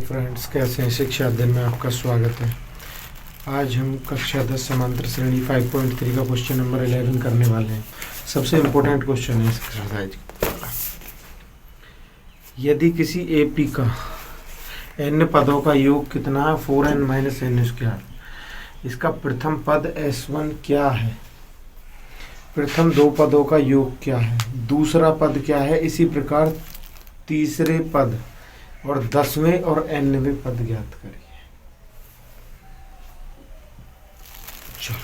Friends, कैसे हैं? शिक्षा अध्ययन में आपका स्वागत है। आज हम कक्षा 10 समांतर श्रेणी 5.3 का क्वेश्चन नंबर 11 करने वाले हैं। सबसे इम्पोर्टेंट क्वेश्चन है इस एक्सरसाइज का। यदि किसी एपी का n पदों का योग कितना है? 4n minus n square. इसका प्रथम पद s1 क्या है? प्रथम दो पदों का योग क्या है? दूसरा पद क्या है? इसी प्रकार तीसरे पद और 10वें और 9वें पद ज्ञात करिए। चलो,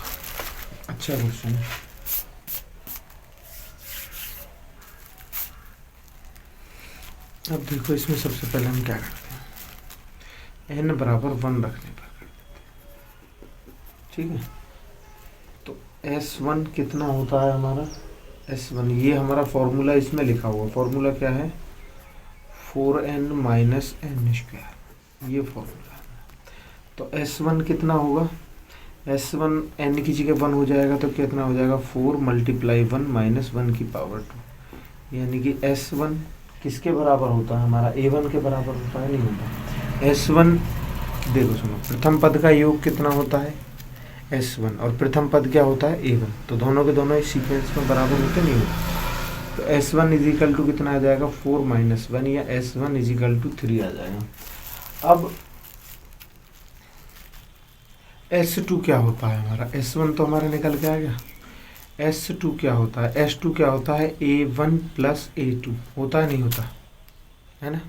अच्छा क्वेश्चन है। अब देखो, इसमें सबसे पहले हम क्या करते हैं, n बराबर 1 रखने पर कर देते हैं। ठीक है, तो S1 कितना होता है हमारा? S1 ये हमारा फॉर्मूला इसमें लिखा हुआ। फॉर्मूला क्या है? 4n माइनस n स्क्वायर, ये फॉर्मूला है। तो S1 कितना होगा? S1 n की जगह 1 हो जाएगा तो कितना हो जाएगा? 4 मल्टीप्लाई 1 माइनस 1 की पावर 2, यानी कि S1 किसके बराबर होता है? हमारा A1 के बराबर होता है, नहीं होता। S1 देखो, सुनो, प्रथम पद का योग कितना होता है? S1, और प्रथम पद क्या होता है? A1। तो दोनों के दोनों इस सीक्वेंस में बराबर होते नहीं होते। तो S1 इजिकल टू कितना आ जाएगा? 4 माइनस 1, या S1 इजिकल टू 3 आ जाएगा। अब S2 क्या होता है हमारा? S1 तो हमारा निकल के आ गया। S2 क्या होता है? S2 क्या होता है? A1 प्लस A2 होता है, नहीं होता है ना?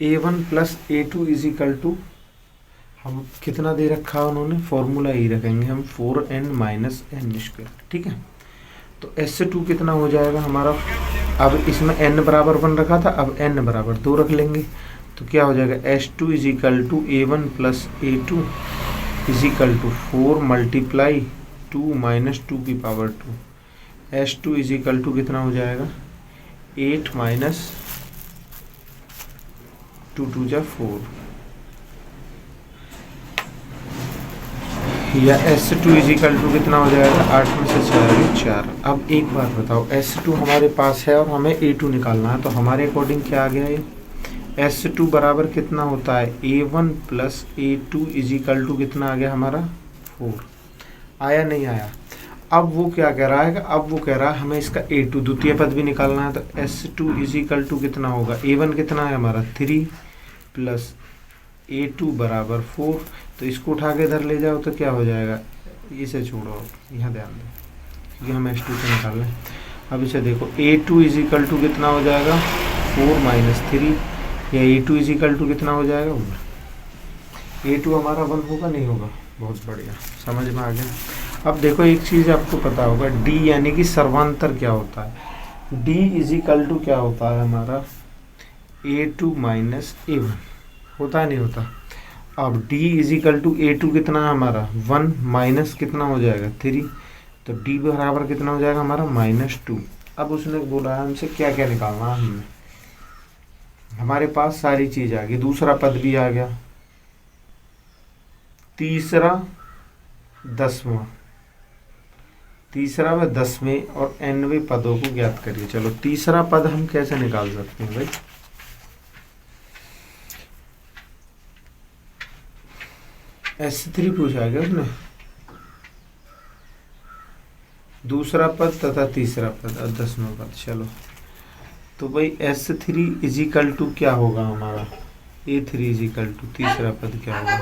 A1 plus A2 is equal to, हम कितना दे रखा है उन्होंने? फॉर्मूला ही रखेंगे हम, 4n माइनस n स्क्वायर। ठीक है, तो S2 कितना हो जाएगा हमारा? अब इसमें n बराबर 1 रखा था, अब n बराबर 2 रख लेंगे। तो क्या हो जाएगा? S2 is equal to A1 plus A2 is equal to 4 multiply 2 minus 2 की पावर 2। S2 इजिकल टू कितना हो जाएगा? 8 माइनस 2 2 जा 4, या S2 इजिकल टू कितना हो जाएगा? 8 में से 4। अब एक बात बताओ, S2 हमारे पास है और हमें A2 निकालना है, तो हमारे अकॉर्डिंग क्या आ गया ये? S2 बराबर कितना होता है? A1 plus A2 is equal to कितना आ गया हमारा? 4। आया नहीं आया? अब वो क्या कह रहा है? अब वो कह रहा है हमें इसका A2 द्वितीय पद भी निकालना है। तो S2 इजिकल टू कितना होगा? A1 कितना है हमारा? 3 प्लस A2 बराबर 4। तो इसको उठा के इधर ले जाओ तो क्या हो जाएगा? इसे छोड़ो, यहाँ ध्यान दो, क्योंकि हम S2 से निकाल रहे हैं। अब इसे देखो, A2 इजिकल टू कितना हो जाएगा? 4 माइनस 3, या A2 इजिकल टू कितना हो जाएगा? 1। A2 हमारा 1 होगा, नहीं होगा? बहुत बढ़िया, समझ में आ गया। अब देखो, एक चीज़ आपको पता होगा, D यानी कि सर्वांतर क्या होता है? D इजिकल टू क्या होता है हमारा? A2 माइनस A1 होता है, नहीं होता? अब D इजिकल टू A2 कितना है हमारा? 1 माइनस कितना हो जाएगा? 3। तो D बराबर कितना हो जाएगा हमारा? -2। अब उसने बोला है हमसे क्या क्या निकालना है हमें। हमारे पास सारी चीज़ आ गई, दूसरा पद भी आ गया, तीसरा 10वां, तीसरा व 10वें और 9वें पदों को ज्ञात करिए। चलो, तीसरा पद हम कैसे निकाल सकते हैं भाई? S3 पूछा गया उसने, दूसरा पद तथा तीसरा पद और 10वां पद। चलो, तो भाई S3 इजिकल टू क्या होगा हमारा? A3 इजिकल टू तीसरा पद क्या होगा?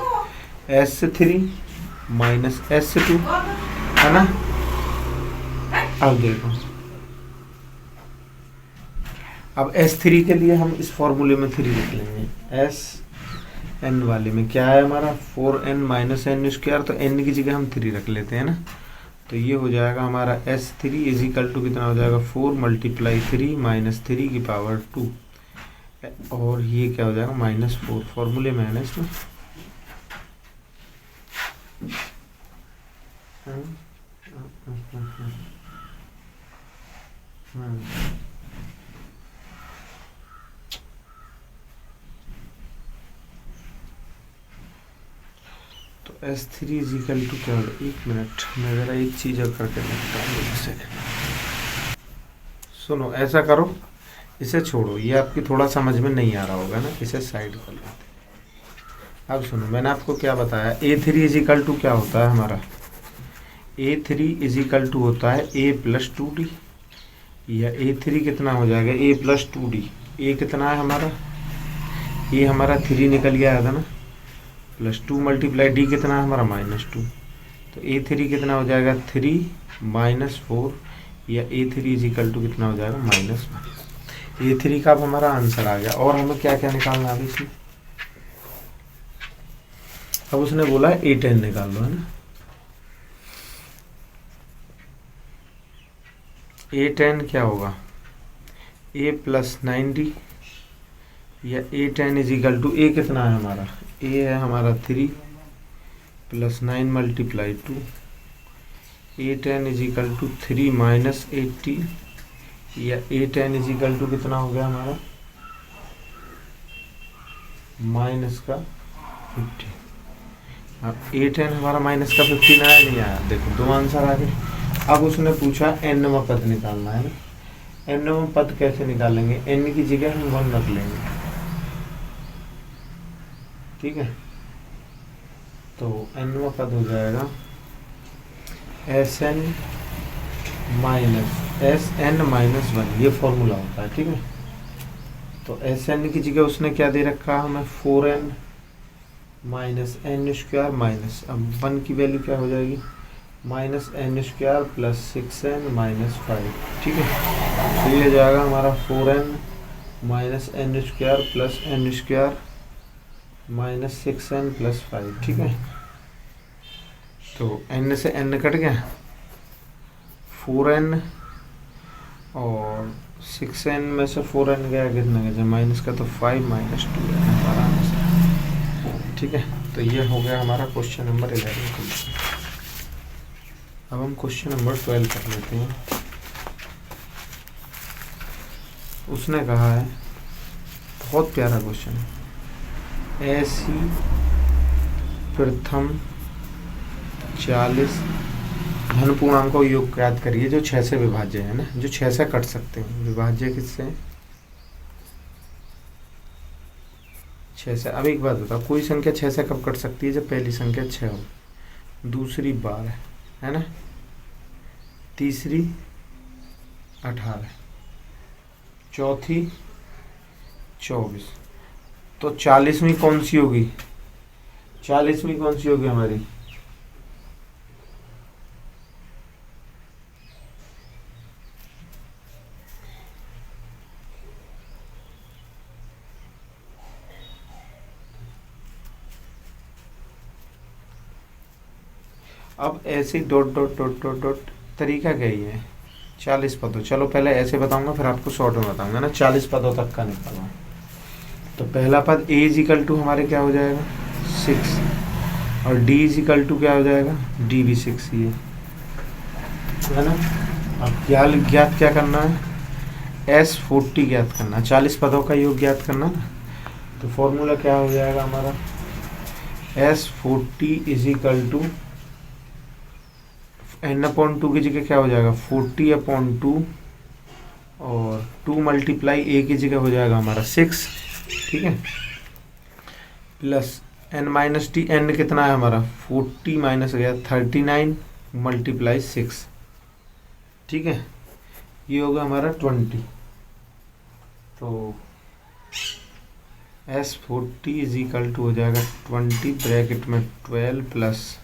S3 माइनस S2, है ना? अब देखो, अब S3 के लिए हम इस फॉर्मूले में 3 लिख लेंगे। Sn वाले में क्या है हमारा? 4n माइनस n स्क्वायर, तो n की जगह हम 3 रख लेते हैं ना। तो ये हो जाएगा हमारा S3 इजिकल टू कितना हो जाएगा? 4 मल्टीप्लाई 3 माइनस 3 की पावर 2, और ये क्या हो जाएगा? -4। फॉर्मूले में है ना इसमें। तो S3 इजिकल टू क्या होगा? 1 मिनट, मैं ज़रा एक चीज़ और करके देखता हूँ। सुनो, ऐसा करो, इसे छोड़ो, ये आपकी थोड़ा समझ में नहीं आ रहा होगा ना, इसे साइड कर लेते हैं। अब सुनो, मैंने आपको क्या बताया, A3 इज इक्वल टू क्या होता है हमारा, A3 इज इक्वल टू होता है A+2D, या A3 कितना हो जाएगा A+2D। A कितना है हमारा, A हमारा 3 निकल गया था ना, +2 मल्टीप्लाई D कितना है हमारा -2, तो A3 कितना हो जाएगा 3 -4, या A3 इज इक्वल टू कितना हो जाएगा -1। A3 का अब हमारा आंसर आ गया। और हमें क्या क्या निकालना है अभी इसमें, अब उसने बोला है A10 निकाल लो, है ना। A10 क्या होगा, A+9D, या A10 is equal to A कितना है हमारा, A है हमारा 3 + 9 × 2, A10 इज इक्वल टू 3 - 80, या A10 इज इक्वल टू कितना हो गया हमारा -50। अब A10 हमारा -50 आया नहीं आया, देखो दो आंसर आ गए। अब उसने पूछा nवां पद निकालना है ना। nवां पद कैसे निकालेंगे, n की जगह हम 1 रख लेंगे, ठीक है। तो nवां पद हो जाएगा Sn - 1, ये फॉर्मूला होता है, ठीक है। तो Sn की जगह उसने क्या दे रखा है हमें, 4n - n² माइनस, अब 1 की वैल्यू क्या हो जाएगी, -n² + 6n - 5, ठीक है। तो ये जाएगा हमारा 4n - n² + n² - 6n + 5, ठीक है। तो n से n कट गया, 4n और 6n में से 4n गया, कितना गया माइनस का, तो 5 - 2 है हमारा आंसर, ठीक है। तो ये हो गया हमारा क्वेश्चन नंबर 11। अब हम क्वेश्चन नंबर 12 कर लेते हैं। उसने कहा है, बहुत प्यारा क्वेश्चन है, ऐसी प्रथम 40 धन पूर्णांकों योग याद करिए जो 6 से विभाज्य है ना, जो 6 से कट सकते हैं। विभाज्य किससे, 6 से। अब एक बात बताओ, कोई संख्या 6 से कब कट सकती है, जब पहली संख्या 6 हो, दूसरी 12 है ना, तीसरी 18, चौथी 24, तो 40वीं कौन सी होगी, 40वीं कौन सी होगी हमारी, अब ऐसे dot dot dot dot dot तरीका क्या ही है, 40 पदों, चलो पहले ऐसे बताऊंगा फिर आपको शॉर्ट में बताऊंगा ना, 40 पदों तक का निकालना। तो पहला पद A इक्वल टू हमारे क्या हो जाएगा 6, और D इक्वल टू क्या हो जाएगा, D भी 6 ही है ना। अब ज्ञात क्या करना है, S40 ज्ञात करना है, 40 पदों का योग ज्ञात करना ना। तो फॉर्मूला क्या हो जाएगा हमारा, S40 is equal to n/2 की जगह क्या हो जाएगा 40/2, और 2 मल्टीप्लाई A की जगह हो जाएगा हमारा 6, ठीक है, प्लस n-d, n कितना है हमारा 40 माइनस गया 39 मल्टीप्लाई 6, ठीक है, ये होगा हमारा 20। तो S40 इज इक्वल टू हो जाएगा 20 ब्रैकेट में 12 प्लस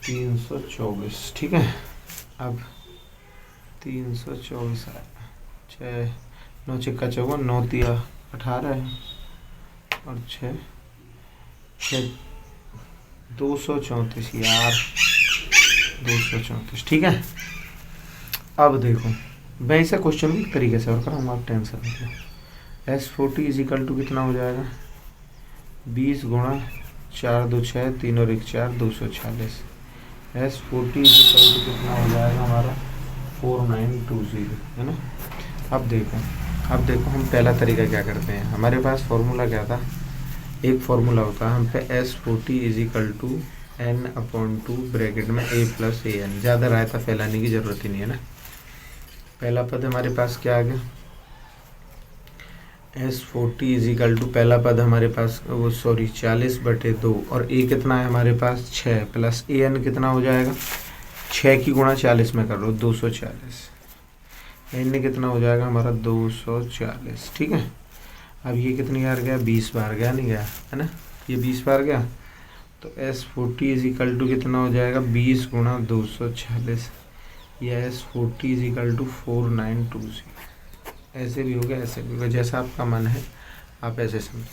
324, ठीक है। अब 324 आया, 6 9 6 54, 9 3 18 है, और 6 234 यार, 234, ठीक है। अब देखो मैं इसे क्वेश्चन को तरीके से और कराऊंगा, आप टेंशन मत लो। S40 इज इक्वल टू कितना हो जाएगा 20 गुणा 4 2 6 3 और 1 4, 246। S40 इज इक्वल टू कितना हो जाएगा हमारा 4920, है ना। अब देखो हम पहला तरीका क्या करते हैं, हमारे पास फॉर्मूला क्या था, एक फॉर्मूला होता है हम पे S40 is equal to n/2 bracket में A + an, ज़्यादा रायता फैलाने की ज़रूरत ही नहीं है ना। पहला पद हमारे पास क्या आ गया S40 इज इक्वल टू पहला पद हमारे पास वो 40/2 और ए कितना है हमारे पास 6 प्लस ए एन कितना हो जाएगा 6 की गुणा 40 में कर लो 240 एन कितना हो जाएगा हमारा 240। ठीक है, अब ये कितनी बार गया 20 बार गया, नहीं गया है ना, ये 20 बार गया तो S40 इज इक्वल टू कितना हो जाएगा 20 गुणा 240 या S40 इज इक्वल टू 4920। ऐसे भी होगा ऐसे भी होगा, जैसा आपका मन है आप ऐसे समझ।